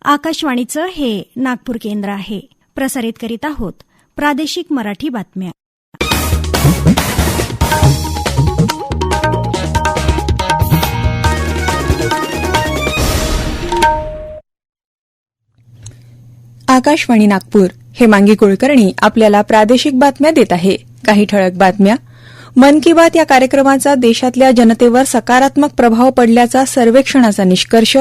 आकाशवाणीचं हे नागपूर केंद्र आहे. प्रसारित करीत आहोत प्रादेशिक मराठी बातम्या. आकाशवाणी नागपूर. हेमांगी कुलकर्णी आपल्याला प्रादेशिक बातम्या देत आहे. काही ठळक बातम्या. मन की बात या कार्यक्रमाचा देशातल्या जनतेवर सकारात्मक प्रभाव पडल्याचा सर्वेक्षणाचा निष्कर्ष.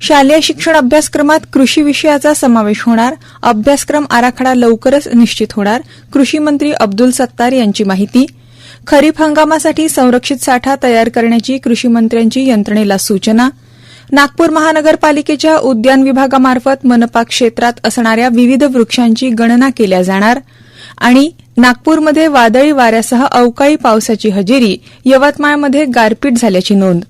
शालेय शिक्षण अभ्यासक्रमात कृषी विषयाचा समावेश होणार. अभ्यासक्रम आराखडा लवकरच निश्चित होणार. कृषी मंत्री अब्दुल सत्तार यांची माहिती. खरीप हंगामासाठी संरक्षित साठा तयार करण्याची कृषी मंत्र्यांची यंत्रणेला सूचना. नागपूर महानगरपालिकेच्या उद्यान विभागामार्फत मनपा क्षेत्रात असणाऱ्या विविध वृक्षांची गणना केल्या जाणार. आणि नागपूरमध्ये वादळी वाऱ्यासह अवकाळी पावसाची हजेरी. यवतमाळमध्ये गारपीट झाल्याची नोंद.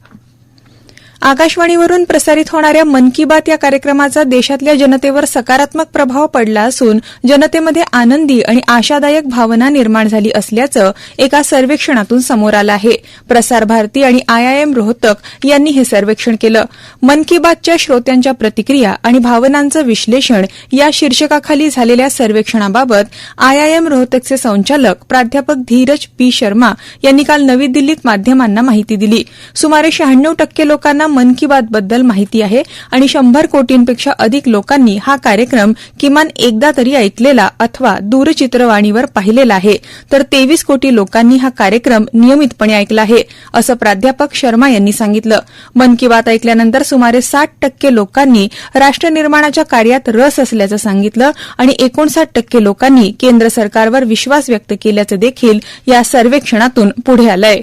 आकाशवाणीवरून प्रसारित होणाऱ्या मन की बात या कार्यक्रमाचा देशातल्या जनतेवर सकारात्मक प्रभाव पडला असून जनतेमध्ये आनंदी आणि आशादायक भावना निर्माण झाली असल्याचं एका सर्वेक्षणातून समोर आलं आहे. प्रसार भारती आणि आयआयएम रोहतक यांनी हे सर्वेक्षण केलं. मन की बातच्या श्रोत्यांच्या प्रतिक्रिया आणि भावनांचं विश्लेषण या शीर्षकाखाली झालेल्या सर्वेक्षणाबाबत आयआयएम रोहतकचे संचालक प्राध्यापक धीरज पी शर्मा यांनी काल नवी दिल्लीत माध्यमांना माहिती दिली. सुमारे 96% लोकांना मन की बात बद्दल माहिती आहे आणि 100 कोटींपेक्षा अधिक लोकांनी हा कार्यक्रम किमान एकदा तरी ऐकलेला अथवा दूरचित्रवाणीवर पाहिलेला आहे, तर 23 कोटी लोकांनी हा कार्यक्रम नियमितपणे ऐकला आहे, असं प्राध्यापक शर्मा यांनी सांगितलं. मन की बात ऐकल्यानंतर सुमारे 60% लोकांनी राष्ट्र निर्माणाच्या कार्यात रस असल्याचं सांगितलं आणि 59% लोकांनी केंद्र सरकारवर विश्वास व्यक्त केल्याचं देखील या सर्वेक्षणातून पुढे आलंय.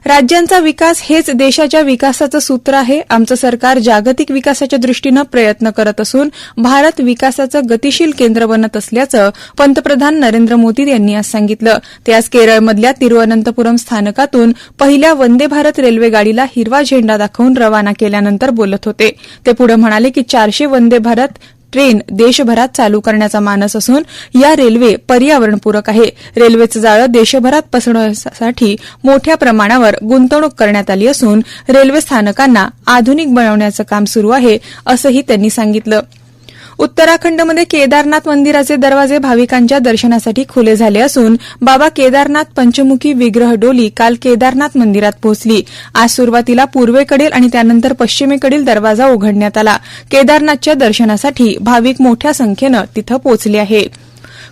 राज्यांचा विकास हेच देशाच्या विकासाचं सूत्र आहे. आमचं सरकार जागतिक विकासाच्या दृष्टीनं प्रयत्न करत असून भारत विकासाचं गतिशील केंद्र बनत असल्याचं पंतप्रधान नरेंद्र मोदी यांनी आज सांगितलं. ते आज केरळमधल्या तिरुअनंतपुरम स्थानकातून पहिल्या वंदे भारत रेल्वे गाडीला हिरवा झेंडा दाखवून रवाना केल्यानंतर बोलत होते. ते पुढे म्हणाले की 400 वंदे भारत ट्रेन देशभरात चालू करण्याचा मानस असून या रेल्वे पर्यावरणपूरक आहे. रेल्वेचं जाळं देशभरात पसरवण्यासाठी मोठ्या प्रमाणावर गुंतवणूक करण्यात आली असून रेल्वे स्थानकांना आधुनिक बनवण्याचं काम सुरू आहे, असंही त्यांनी सांगितलं. उत्तराखंडमध्ये केदारनाथ मंदिराचे दरवाजे भाविकांच्या दर्शनासाठी खुले झाले असून बाबा केदारनाथ पंचमुखी विग्रह डोली काल केदारनाथ मंदिरात पोहोचली. आज सुरुवातीला पूर्वेकडील आणि त्यानंतर पश्चिमेकडील दरवाजा उघडण्यात आला. केदारनाथच्या दर्शनासाठी भाविक मोठ्या संख्येनं तिथं पोहोचले आहेत.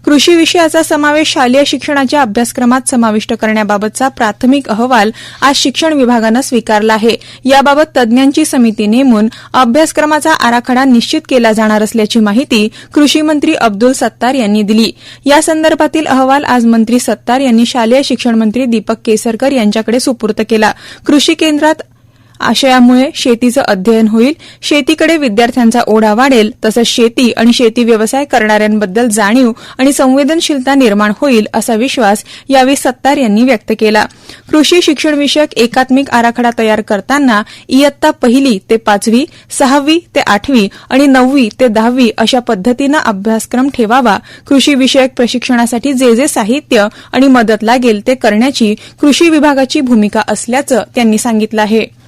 कृषी विषयाचा समावेश शालेय शिक्षणाच्या अभ्यासक्रमात समाविष्ट करण्याबाबतचा प्राथमिक अहवाल आज शिक्षण विभागानं स्वीकारला आहे. याबाबत तज्ज्ञांची समिती नेमून अभ्यासक्रमाचा आराखडा निश्चित केला जाणार असल्याची माहिती कृषी मंत्री अब्दुल सत्तार यांनी दिली. या संदर्भातील अहवाल आज मंत्री सत्तार यांनी शालेय शिक्षण मंत्री दीपक केसरकर यांच्याकडे सुपूर्द केला. कृषी केंद्रात आशयामुळे शेतीचं अध्ययन होईल, शेतीकडे विद्यार्थ्यांचा ओढा वाढेल, तसंच शेती आणि शेती व्यवसाय करणाऱ्यांबद्दल जाणीव आणि संवेदनशीलता निर्माण होईल, असा विश्वास यावेळी सत्तार यांनी व्यक्त केला. कृषी शिक्षण विषयक एकात्मिक आराखडा तयार करताना इयत्ता 1ली ते 5वी, 6वी ते 8वी आणि 9वी ते 10वी अशा पद्धतीनं अभ्यासक्रम ठेवावा. कृषी विषयक प्रशिक्षणासाठी जे साहित्य आणि मदत लागेल ते करण्याची कृषी विभागाची भूमिका असल्याचं त्यांनी सांगितलं आहे.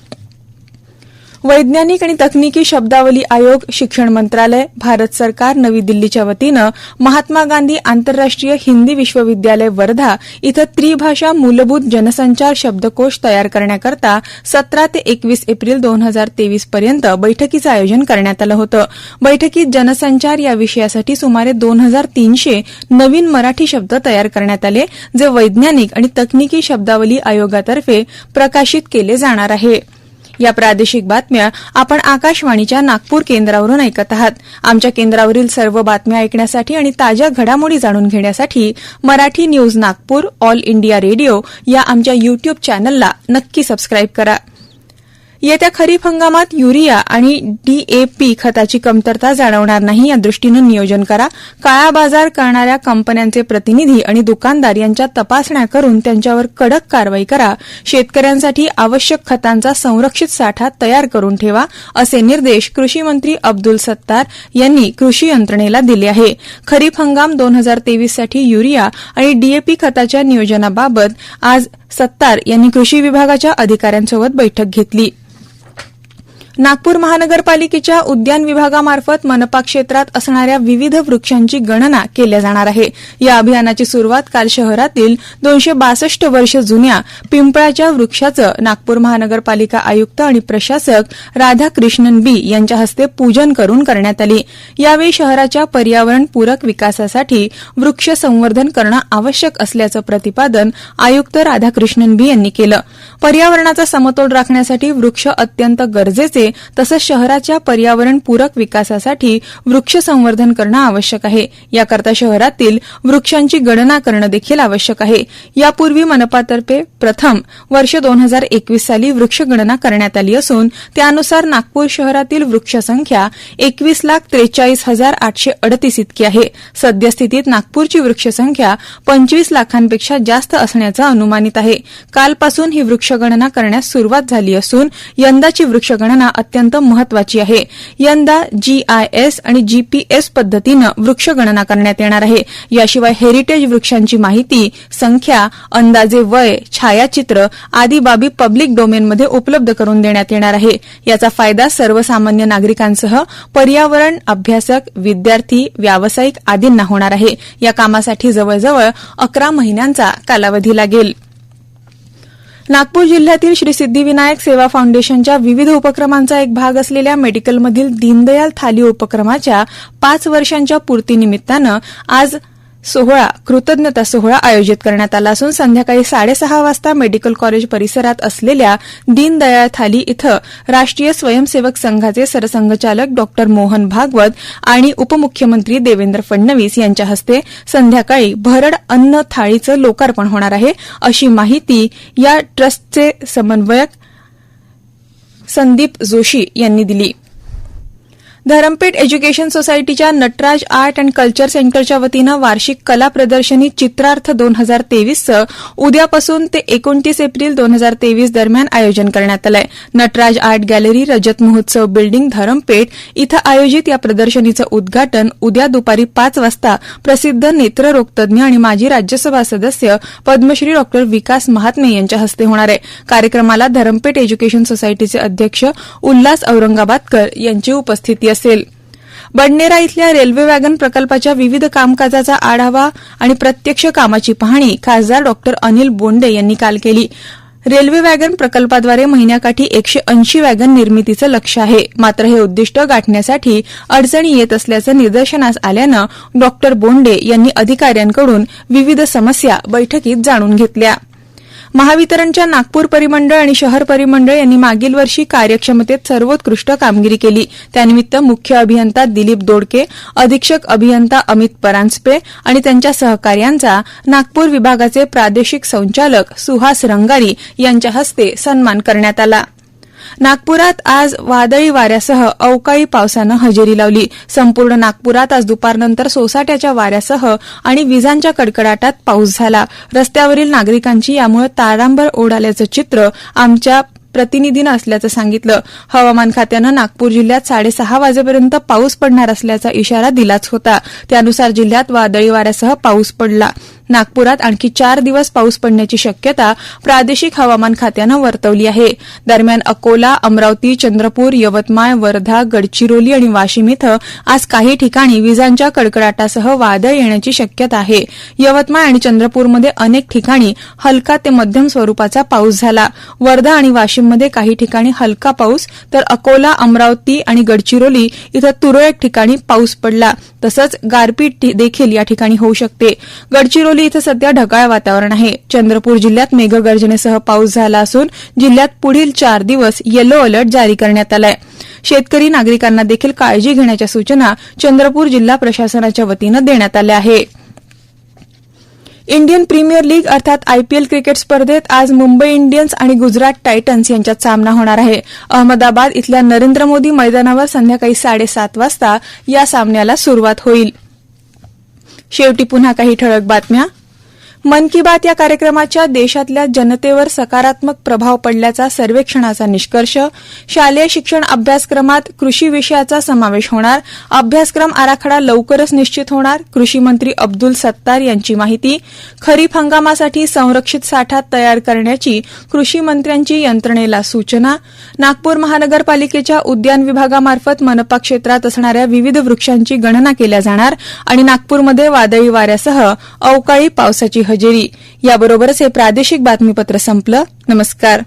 वैज्ञानिक आणि तकनिकी शब्दावली आयोग, शिक्षण मंत्रालय, भारत सरकार नवी दिल्लीच्या वतीनं महात्मा गांधी आंतरराष्ट्रीय हिंदी विश्वविद्यालय वर्धा इथं त्रिभाषा मूलभूत जनसंचार शब्दकोश तयार करण्याकरता 17 ते 21 एप्रिल 2023 पर्यंत बैठकीचं आयोजन करण्यात आलं होतं. बैठकीत जनसंचार या विषयासाठी सुमारे 2300 नवीन मराठी शब्द तयार करण्यात आले, जे वैज्ञानिक आणि तकनिकी शब्दावली आयोगातर्फे प्रकाशित केले जाणार आहे. या प्रादेशिक बातम्या आपण आकाशवाणीच्या नागपूर केंद्रावरून ऐकत आहात. आमच्या केंद्रावरील सर्व बातम्या ऐकण्यासाठी आणि ताज्या घडामोडी जाणून घेण्यासाठी Marathi news Nagpur all India radio या आमच्या युट्यूब चॅनलला नक्की सबस्क्राईब करा. येत्या खरीप हंगामात युरिया आणि डीएपी खताची कमतरता जाणवणार नाही या दृष्टीनं नियोजन करा. काळा बाजार करणाऱ्या कंपन्यांचे प्रतिनिधी आणि दुकानदार यांच्या तपासण्या करून त्यांच्यावर कडक कारवाई करा. शेतकऱ्यांसाठी आवश्यक खतांचा संरक्षित साठा तयार करून ठेवा, असे निर्देश कृषी मंत्री अब्दुल सत्तार यांनी कृषी यंत्रणेला दिले आहे. खरीप हंगाम 2023 साठी युरिया आणि डीएपी खताच्या नियोजनाबाबत आज सत्तार यांनी कृषी विभागाच्या अधिकाऱ्यांसोबत बैठक घेतली. नागपूर महानगरपालिकेच्या उद्यान विभागामार्फत मनपा क्षेत्रात असणाऱ्या विविध वृक्षांची गणना केल्या जाणार आहे. या अभियानाची सुरुवात काल शहरातील 262 वर्ष जुन्या पिंपळाच्या वृक्षाचं नागपूर महानगरपालिका आयुक्त आणि प्रशासक राधाकृष्णन बी यांच्या हस्ते पूजन करून करण्यात आली. यावेळी शहराच्या पर्यावरणपूरक विकासासाठी वृक्ष संवर्धन करणं आवश्यक असल्याचं प्रतिपादन आयुक्त राधाकृष्णन बी यांनी केलं. पर्यावरणाचा समतोल राखण्यासाठी वृक्ष अत्यंत गरजेचे तसंच शहराच्या पर्यावरणपूरक विकासासाठी वृक्ष संवर्धन करणं आवश्यक आहे. याकरता शहरातील वृक्षांची गणना करणं देखील आवश्यक आहे. यापूर्वी मनपातर्फे प्रथम वर्ष 2021 साली वृक्ष गणना करण्यात आली असून त्यानुसार नागपूर शहरातील वृक्षसंख्या 21,43,838 इतकी आहे. सद्यस्थितीत नागपूरची वृक्षसंख्या 25 लाखांपेक्षा जास्त असण्याचं अनुमानित आहे. कालपासून ही वृक्षगणना करण्यास सुरुवात झाली असून यंदाची वृक्षगणना अत्यंत महत्वाची आहे. यंदा GIS आणि GPS पद्धतीनं वृक्षगणना करण्यात येणार आहे. याशिवाय हेरिटेज वृक्षांची माहिती, संख्या, अंदाजे वय, छायाचित्र आदी बाबी पब्लिक डोमेनमध्ये उपलब्ध करून देण्यात येणार आहे. याचा फायदा सर्वसामान्य नागरिकांसह पर्यावरण अभ्यासक, विद्यार्थी, व्यावसायिक आदींना होणार आहे. या कामासाठी जवळजवळ 11 महिन्यांचा कालावधी लागेल. नागपूर जिल्ह्यातील श्री सिद्धिविनायक सेवा फाउंडेशनच्या विविध उपक्रमांचा एक भाग असलेल्या मेडिकलमधील दीनदयाल थाली उपक्रमाच्या 5 वर्षांच्या पूर्तीनिमित्तानं आज कृतज्ञता सोहळा आयोजित करण्यात आला असून संध्याकाळी 6:30 वाजता मेडिकल कॉलेज परिसरात असलेल्या दीनदयाळ थाली इथं राष्ट्रीय स्वयंसेवक संघाचे सरसंघचालक डॉ मोहन भागवत आणि उपमुख्यमंत्री देवेंद्र फडणवीस यांच्या हस्ते संध्याकाळी भरड अन्न थाळीचं लोकार्पण होणार आहे, अशी माहिती या ट्रस्टचे समन्वयक संदीप जोशी यांनी दिली. धरमपेठ एज्युकेशन सोसायटीच्या नटराज आर्ट अँड कल्चर सेंटरच्या वतीनं वार्षिक कला प्रदर्शनी चित्रार्थ 2023चं उद्यापासून ते 29 एप्रिल 2023 दरम्यान आयोजन करण्यात आलंय. नटराज आर्ट गॅलरी, रजत महोत्सव बिल्डिंग, धरमपेठ इथं आयोजित या प्रदर्शनीचं उद्घाटन उद्या दुपारी 5 वाजता प्रसिद्ध नेत्ररोगतज्ञ आणि माजी राज्यसभा सदस्य पद्मश्री डॉ विकास महात्मे यांच्या हस्ते होणार आहे. कार्यक्रमाला धरमपेठ एज्युकेशन सोसायटीचे अध्यक्ष उल्हास औरंगाबादकर यांची उपस्थिती असेल. बडनेरा इथल्या रेल्वे वॅगन प्रकल्पाच्या विविध कामकाजाचा आढावा आणि प्रत्यक्ष कामाची पाहणी खासदार डॉ अनिल बोंडे यांनी काल केली. रेल्वे वॅगन प्रकल्पाद्वारे महिन्याकाठी 180 वॅगन निर्मितीचं लक्ष्य आहे. मात्र हे उद्दिष्ट गाठण्यासाठी अडचणी येत असल्याचं निदर्शनास आल्यानं डॉ बोंडे यांनी अधिकाऱ्यांकडून विविध समस्या बैठकीत जाणून घेतल्या. महावितरणच्या नागपूर परिमंडळ आणि शहर परिमंडळ यांनी मागील वर्षी कार्यक्षमतेत सर्वोत्कृष्ट कामगिरी केली. त्यानिमित्त मुख्य अभियंता दिलीप दोडके, अधीक्षक अभियंता अमित परांजपे आणि त्यांच्या सहकाऱ्यांचा नागपूर विभागाचे प्रादेशिक संचालक सुहास रंगारी यांच्या हस्ते सन्मान करण्यात आला. नागपुरात आज वादळी वाऱ्यासह अवकाळी पावसानं हजेरी लावली. संपूर्ण नागपुरात आज दुपारनंतर सोसाट्याच्या वाऱ्यासह आणि विजांच्या कडकडाटात पाऊस झाला. रस्त्यावरील नागरिकांची यामुळे तारांबळ उडाल्याचं चित्र आमच्या प्रतिनिधीनं असल्याचं सांगितलं. हवामान खात्यानं नागपूर जिल्ह्यात 6:30 वाजेपर्यंत पाऊस पडणार असल्याचा इशारा दिलाच होता. त्यानुसार जिल्ह्यात वादळी वाऱ्यासह पाऊस पडला. नागपुरात आणखी 4 दिवस पाऊस पडण्याची शक्यता प्रादेशिक हवामान खात्यानं वर्तवली आहे. दरम्यान अकोला, अमरावती, चंद्रपूर, यवतमाळ, वर्धा, गडचिरोली आणि वाशिम इथं आज काही ठिकाणी विजांच्या कडकडाटासह वादळ येण्याची शक्यता आहे. यवतमाळ आणि चंद्रपूरमध्ये अनेक ठिकाणी हलका ते मध्यम स्वरूपाचा पाऊस झाला. वर्धा आणि वाशिममध्ये काही ठिकाणी हलका पाऊस तर अकोला, अमरावती आणि गडचिरोली इथं तुरळक ठिकाणी पाऊस पडला. तसंच गारपीट देखील या ठिकाणी होऊ शकते. गडचिरोली इथं सध्या ढगाळ वातावरण आहे. चंद्रपूर जिल्ह्यात मेघगर्जनेसह पाऊस झाला असून जिल्ह्यात पुढील 4 दिवस येलो अलर्ट जारी करण्यात आलाय. शेतकरी नागरिकांना देखील काळजी घेण्याच्या सूचना चंद्रपूर जिल्हा प्रशासनाच्या वतीनं देण्यात आल्या आहेत. इंडियन प्रीमियर लीग अर्थात IPL क्रिकेट स्पर्धेत आज मुंबई इंडियन्स आणि गुजरात टायटन्स यांच्यात सामना होणार आहे. अहमदाबाद इथल्या नरेंद्र मोदी मैदानावर संध्याकाळी 7:30 वाजता या सामन्याला सुरुवात होईल. शेवटी पुन्हा काही ठळक बातम्या. मन की बात या कार्यक्रमाच्या देशातल्या जनतेवर सकारात्मक प्रभाव पडल्याचा सर्वेक्षणाचा निष्कर्ष, शालेय शिक्षण अभ्यासक्रमात कृषी विषयाचा समावेश होणार, अभ्यासक्रम आराखडा लवकरच निश्चित होणार, कृषी मंत्री अब्दुल सत्तार यांची माहिती, खरीप हंगामासाठी संरक्षित साठा तयार करण्याची कृषी मंत्र्यांची यंत्रणेला सूचना, नागपूर महानगरपालिकेच्या उद्यान विभागामार्फत मनपा क्षेत्रात असणाऱ्या विविध वृक्षांची गणना केल्या जाणार आणि नागपूरमध्ये वादळी वाऱ्यासह अवकाळी पावसाची हजेरी. याबरोबरच हे प्रादेशिक बातमीपत्र संपलं. नमस्कार.